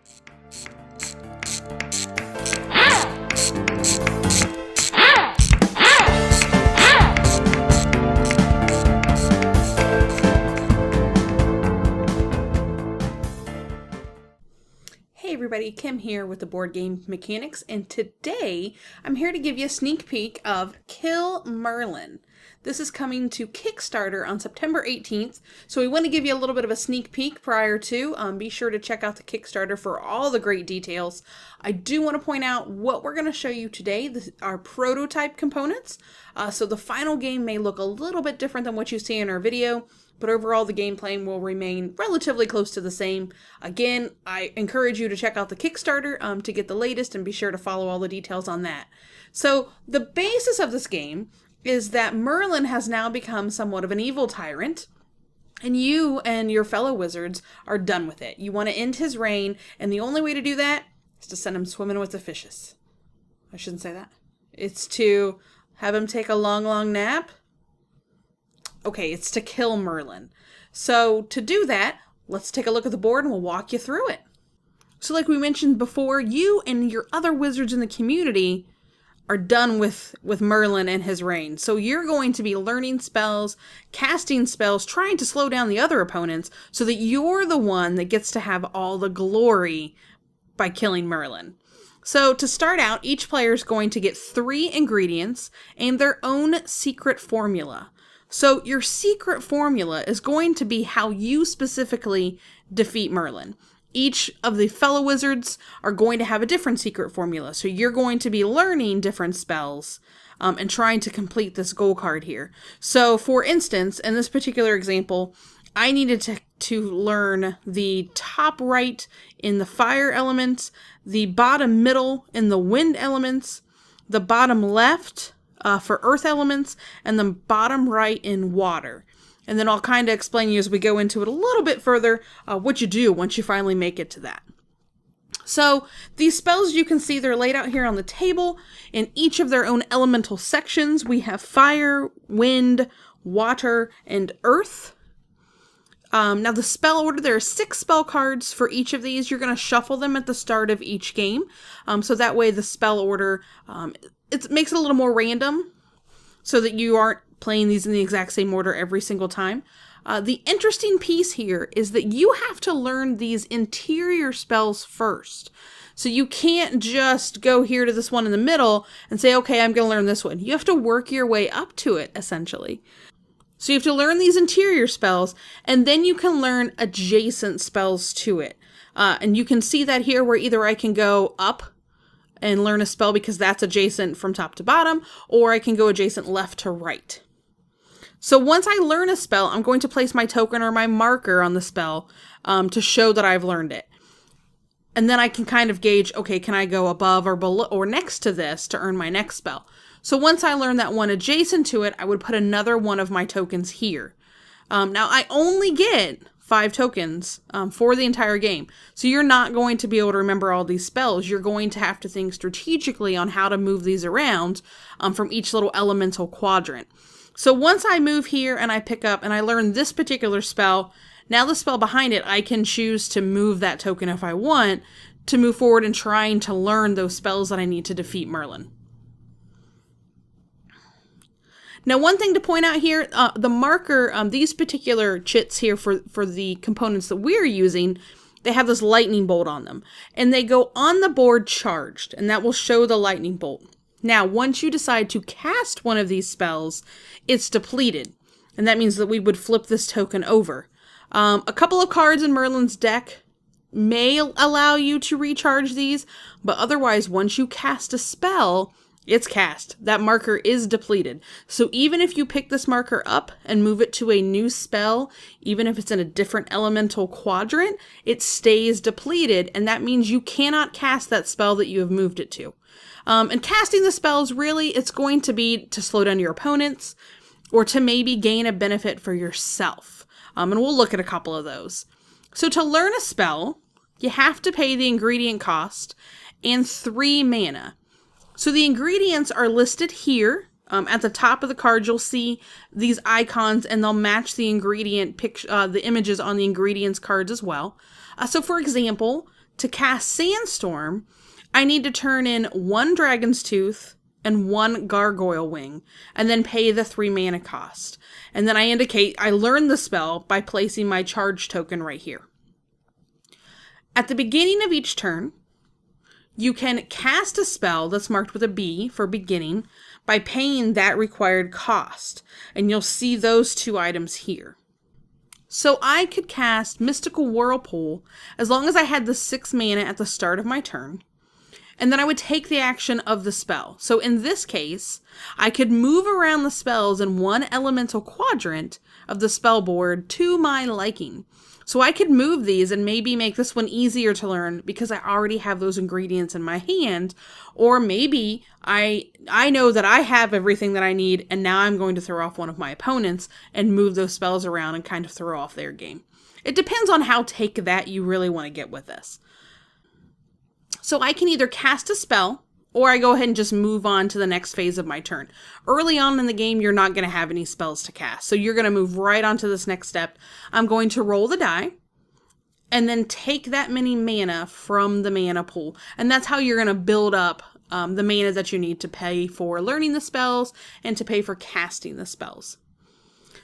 Hey everybody, Kim here with the Boardgame Mechanics, and today I'm here to give you a sneak peek of Kill Merlin. This is coming to Kickstarter on September 18th, so we want to give you a little bit of a sneak peek prior to. Be sure to check out the Kickstarter for all the great details. I do want to point out what we're going to show you today are prototype components, so the final game may look a little bit different than what you see in our video, but overall the gameplay will remain relatively close to the same. Again, I encourage you to check out the Kickstarter to get the latest, and be sure to follow all the details on that. So the basis of this game is that Merlin has now become somewhat of an evil tyrant, and you and your fellow wizards are done with it. You want to end his reign, and the only way to do that is to send him swimming with the fishes. I shouldn't say that. It's to have him take a long nap. Okay, it's to kill Merlin. So to do that, let's take a look at the board and we'll walk you through it. So like we mentioned before, you and your other wizards in the community are done with Merlin and his reign. So you're going to be learning spells, casting spells, trying to slow down the other opponents so that you're the one that gets to have all the glory by killing Merlin. So to start out, each player is going to get 3 ingredients and their own secret formula. So your secret formula is going to be how you specifically defeat Merlin. Each of the fellow wizards are going to have a different secret formula. So you're going to be learning different spells and trying to complete this goal card here. So for instance, in this particular example, I needed to learn the top right in the fire elements, the bottom middle in the wind elements, the bottom left for earth elements, and the bottom right in water. And then I'll kind of explain you as we go into it a little bit further what you do once you finally make it to that. So these spells, you can see they're laid out here on the table in each of their own elemental sections. We have fire, wind, water, and earth. Now the spell order, there are 6 spell cards for each of these. You're going to shuffle them at the start of each game. So that way the spell order, it makes it a little more random so that you aren't playing these in the exact same order every single time. The interesting piece here is that you have to learn these interior spells first. So you can't just go here to this one in the middle and say, okay, I'm going to learn this one. You have to work your way up to it, essentially. So you have to learn these interior spells, and then you can learn adjacent spells to it. And you can see that here where either I can go up and learn a spell because that's adjacent from top to bottom, or I can go adjacent left to right. So once I learn a spell, I'm going to place my token or my marker on the spell to show that I've learned it. And then I can kind of gauge, okay, can I go above or below or next to this to earn my next spell? So once I learn that one adjacent to it, I would put another one of my tokens here. Now I only get 5 tokens for the entire game. So you're not going to be able to remember all these spells. You're going to have to think strategically on how to move these around from each little elemental quadrant. So once I move here and I pick up and I learn this particular spell, now the spell behind it, I can choose to move that token if I want to move forward in trying to learn those spells that I need to defeat Merlin. Now, one thing to point out here, the marker, these particular chits here for the components that we're using, they have this lightning bolt on them. And they go on the board charged, and that will show the lightning bolt. Now, once you decide to cast one of these spells, it's depleted. And that means that we would flip this token over. A couple of cards in Merlin's deck may allow you to recharge these, but otherwise, once you cast a spell, it's cast. That marker is depleted. So even if you pick this marker up and move it to a new spell, even if it's in a different elemental quadrant, it stays depleted, and that means you cannot cast that spell that you have moved it to. And casting the spells, really, it's going to be to slow down your opponents or to maybe gain a benefit for yourself. And we'll look at a couple of those. So to learn a spell, you have to pay the ingredient cost and 3 mana. So the ingredients are listed here. At the top of the card, you'll see these icons, and they'll match the ingredient the images on the ingredients cards as well. So for example, to cast Sandstorm, I need to turn in 1 Dragon's Tooth and 1 Gargoyle Wing, and then pay the 3 mana cost. And then I indicate I learned the spell by placing my charge token right here. At the beginning of each turn, you can cast a spell that's marked with a B for beginning by paying that required cost. And you'll see those 2 items here. So I could cast Mystical Whirlpool as long as I had the 6 mana at the start of my turn. And then I would take the action of the spell. So in this case, I could move around the spells in 1 elemental quadrant of the spell board to my liking. So I could move these and maybe make this one easier to learn because I already have those ingredients in my hand. Or maybe I know that I have everything that I need, and now I'm going to throw off one of my opponents and move those spells around and kind of throw off their game. It depends on how take that you really want to get with this. So I can either cast a spell, or I go ahead and just move on to the next phase of my turn. Early on in the game, you're not going to have any spells to cast. So you're going to move right on to this next step. I'm going to roll the die, and then take that many mana from the mana pool. And that's how you're going to build up the mana that you need to pay for learning the spells and to pay for casting the spells.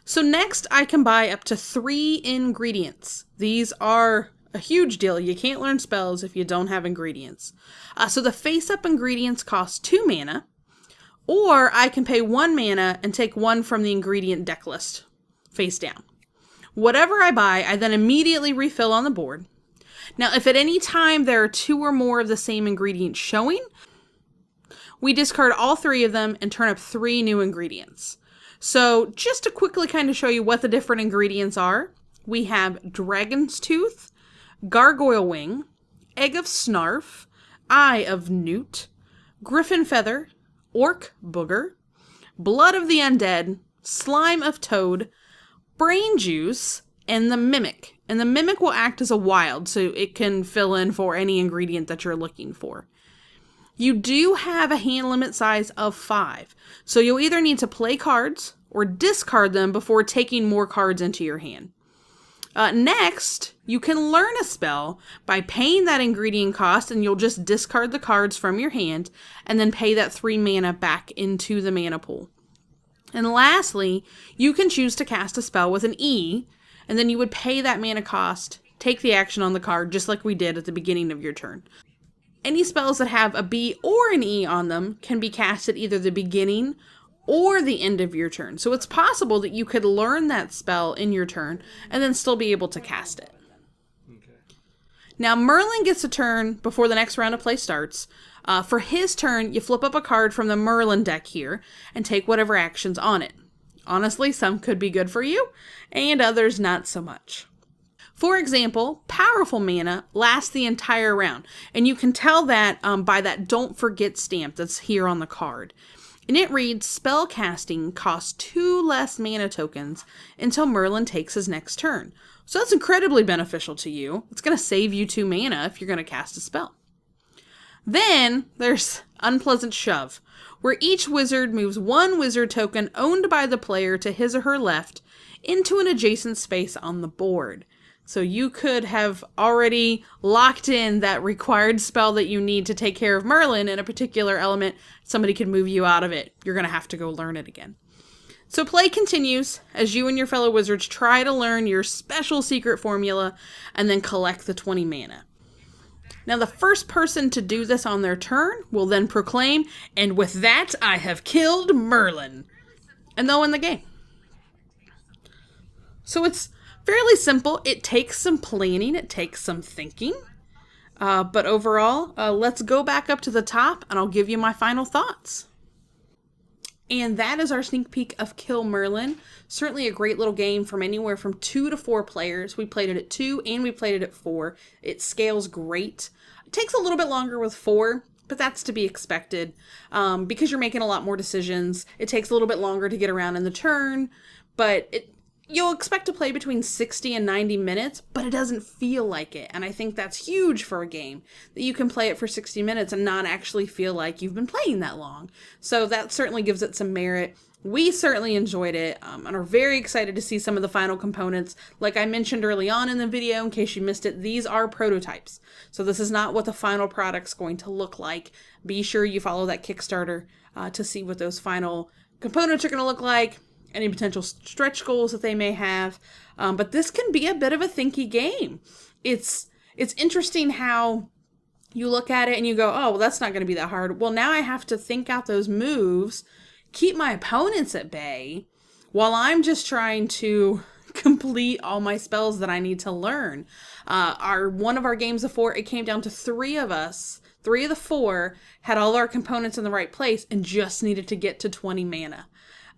So next, I can buy up to 3 ingredients. These are a huge deal. You can't learn spells if you don't have ingredients. So the face-up ingredients cost 2 mana, or I can pay 1 mana and take 1 from the ingredient deck list, face down. Whatever I buy, I then immediately refill on the board. Now, if at any time there are 2 or more of the same ingredient showing, we discard all 3 of them and turn up 3 new ingredients. So just to quickly kind of show you what the different ingredients are, we have Dragon's Tooth, Gargoyle Wing, Egg of Snarf, Eye of Newt, Griffin Feather, Orc Booger, Blood of the Undead, Slime of Toad, Brain Juice, and the Mimic. And the Mimic will act as a wild, so it can fill in for any ingredient that you're looking for. You do have a hand limit size of 5, so you'll either need to play cards or discard them before taking more cards into your hand. Next, you can learn a spell by paying that ingredient cost, and you'll just discard the cards from your hand and then pay that 3 mana back into the mana pool. And lastly, you can choose to cast a spell with an E, and then you would pay that mana cost, take the action on the card, just like we did at the beginning of your turn. Any spells that have a B or an E on them can be cast at either the beginning or the end of your turn. So it's possible that you could learn that spell in your turn and then still be able to cast it. Okay. Now, Merlin gets a turn before the next round of play starts. For his turn, you flip up a card from the Merlin deck here and take whatever actions on it. Honestly, some could be good for you, and others not so much. For example, Powerful Mana lasts the entire round, and you can tell that by that Don't Forget stamp that's here on the card. And it reads, spell casting costs 2 less mana tokens until Merlin takes his next turn. So that's incredibly beneficial to you. It's going to save you 2 mana if you're going to cast a spell. Then there's Unpleasant Shove, where each wizard moves 1 wizard token owned by the player to his or her left into an adjacent space on the board. So you could have already locked in that required spell that you need to take care of Merlin in a particular element. Somebody could move you out of it. You're going to have to go learn it again. So play continues as you and your fellow wizards try to learn your special secret formula and then collect the 20 mana. Now the first person to do this on their turn will then proclaim, "And with that I have killed Merlin." And they'll win the game. So it's fairly simple. It takes some planning. It takes some thinking. But overall, let's go back up to the top and I'll give you my final thoughts. And that is our sneak peek of Kill Merlin. Certainly a great little game from anywhere from 2 to 4 players. We played it at 2 and we played it at 4. It scales great. It takes a little bit longer with 4, but that's to be expected because you're making a lot more decisions. It takes a little bit longer to get around in the turn, but you'll expect to play between 60 and 90 minutes, but it doesn't feel like it. And I think that's huge for a game, that you can play it for 60 minutes and not actually feel like you've been playing that long. So that certainly gives it some merit. We certainly enjoyed it and are very excited to see some of the final components. Like I mentioned early on in the video, in case you missed it, these are prototypes. So this is not what the final product's going to look like. Be sure you follow that Kickstarter to see what those final components are going to look like, any potential stretch goals that they may have. But this can be a bit of a thinky game. It's interesting how you look at it and you go, oh, well, that's not going to be that hard. Well, now I have to think out those moves, keep my opponents at bay, while I'm just trying to complete all my spells that I need to learn. One of our games before, it came down to 3 of us. 3 of the 4 had all our components in the right place and just needed to get to 20 mana.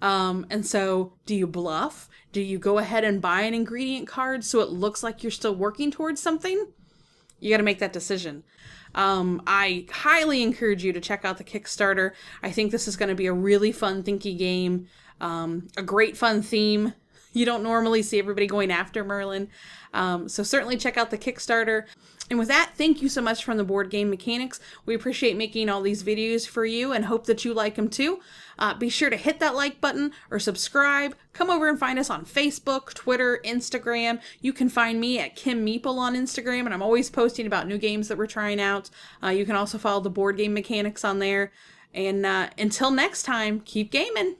And so do you bluff? Do you go ahead and buy an ingredient card so it looks like you're still working towards something? You got to make that decision. I highly encourage you to check out the Kickstarter. I think this is going to be a really fun, thinky game. A great fun theme. You don't normally see everybody going after Merlin. So certainly check out the Kickstarter. And with that, thank you so much from the Boardgame Mechanics. We appreciate making all these videos for you and hope that you like them too. Be sure to hit that like button or subscribe. Come over and find us on Facebook, Twitter, Instagram. You can find me at Kim Meeple on Instagram, and I'm always posting about new games that we're trying out. You can also follow the Boardgame Mechanics on there. And until next time, keep gaming!